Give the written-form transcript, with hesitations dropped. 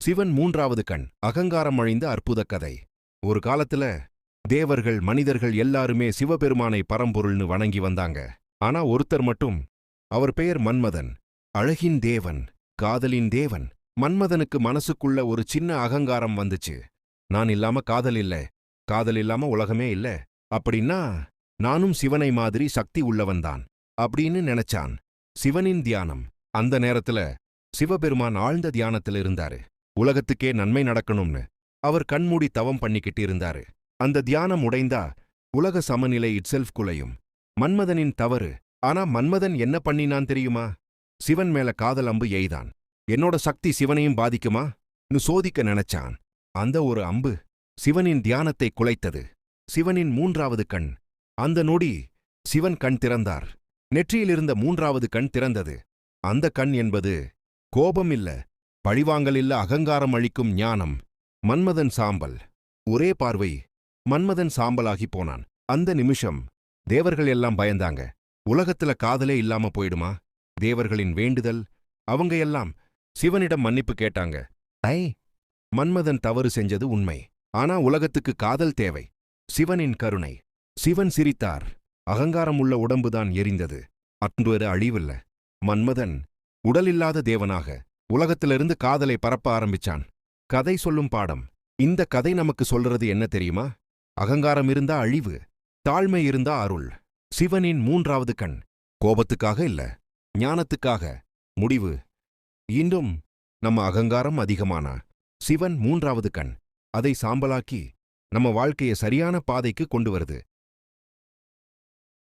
சிவன் மூன்றாவது கண் அகங்காரம் அழிந்த அற்புத கதை. ஒரு காலத்துல தேவர்கள் மனிதர்கள் எல்லாருமே சிவபெருமானை பரம்பொருள்னு வணங்கி வந்தாங்க. ஆனா ஒருத்தர் மட்டும், அவர் பெயர் மன்மதன். அழகின் தேவன், காதலின் தேவன். மன்மதனுக்கு மனசுக்குள்ள ஒரு சின்ன அகங்காரம் வந்துச்சு. நான் இல்லாம காதல் இல்ல, காதல் இல்லாம உலகமே இல்ல, அப்படின்னா நானும் சிவனை மாதிரி சக்தி உள்ளவன்தான் அப்படின்னு நினைச்சான். சிவனின் தியானம். அந்த நேரத்துல சிவபெருமான் ஆழ்ந்த தியானத்துல இருந்தாரு. உலகத்துக்கே நன்மை நடக்கணும்னு அவர் கண்மூடி தவம் பண்ணிக்கிட்டு இருந்தாரு. அந்த தியானம் உடைந்தா உலக சமநிலை இட்செல்ஃப் குலையும். மன்மதனின் தவறு. ஆனா மன்மதன் என்ன பண்ணினான் தெரியுமா? சிவன் மேல காதல் அம்பு எய்தான். என்னோட சக்தி சிவனையும் பாதிக்குமா னு சோதிக்க நினைச்சான். அந்த ஒரு அம்பு சிவனின் தியானத்தை குலைத்தது. சிவனின் மூன்றாவது கண். அந்த நொடி சிவன் கண் திறந்தார். நெற்றியிலிருந்த மூன்றாவது கண் திறந்தது. அந்த கண் என்பது கோபம் இல்ல, பழிவாங்கல் இல்ல, அகங்காரம் அழிக்கும் ஞானம். மன்மதன் சாம்பல். ஒரே பார்வை மன்மதன் சாம்பலாகி போனான். அந்த நிமிஷம் தேவர்கள் எல்லாம் பயந்தாங்க. உலகத்துல காதலே இல்லாம போயிடுமா? தேவர்களின் வேண்டுதல். அவங்க எல்லாம் சிவனிடம் மன்னிப்பு கேட்டாங்க. மன்மதன் தவறு செஞ்சது உண்மை. ஆனா உலகத்துக்கு காதல் தேவை, சிவனின் கருணை. சிவன் சிரித்தார். அகங்காரம் உள்ள உடம்புதான் எரிந்தது. அன்று அழிவில்ல. மன்மதன் உடலில்லாத தேவனாக உலகத்திலிருந்து காதலை பரப்ப ஆரம்பிச்சான். கதை சொல்லும் பாடம். இந்த கதை நமக்கு சொல்றது என்ன தெரியுமா? அகங்காரம் இருந்தா அழிவு, தாழ்மை இருந்தா அருள். சிவனின் மூன்றாவது கண் கோபத்துக்காக இல்ல, ஞானத்துக்காக. முடிவு. இன்னும் நம்ம அகங்காரம் அதிகமானா சிவன் மூன்றாவது கண் அதை சாம்பலாக்கி நம்ம வாழ்க்கைய சரியான பாதைக்கு கொண்டு வருது.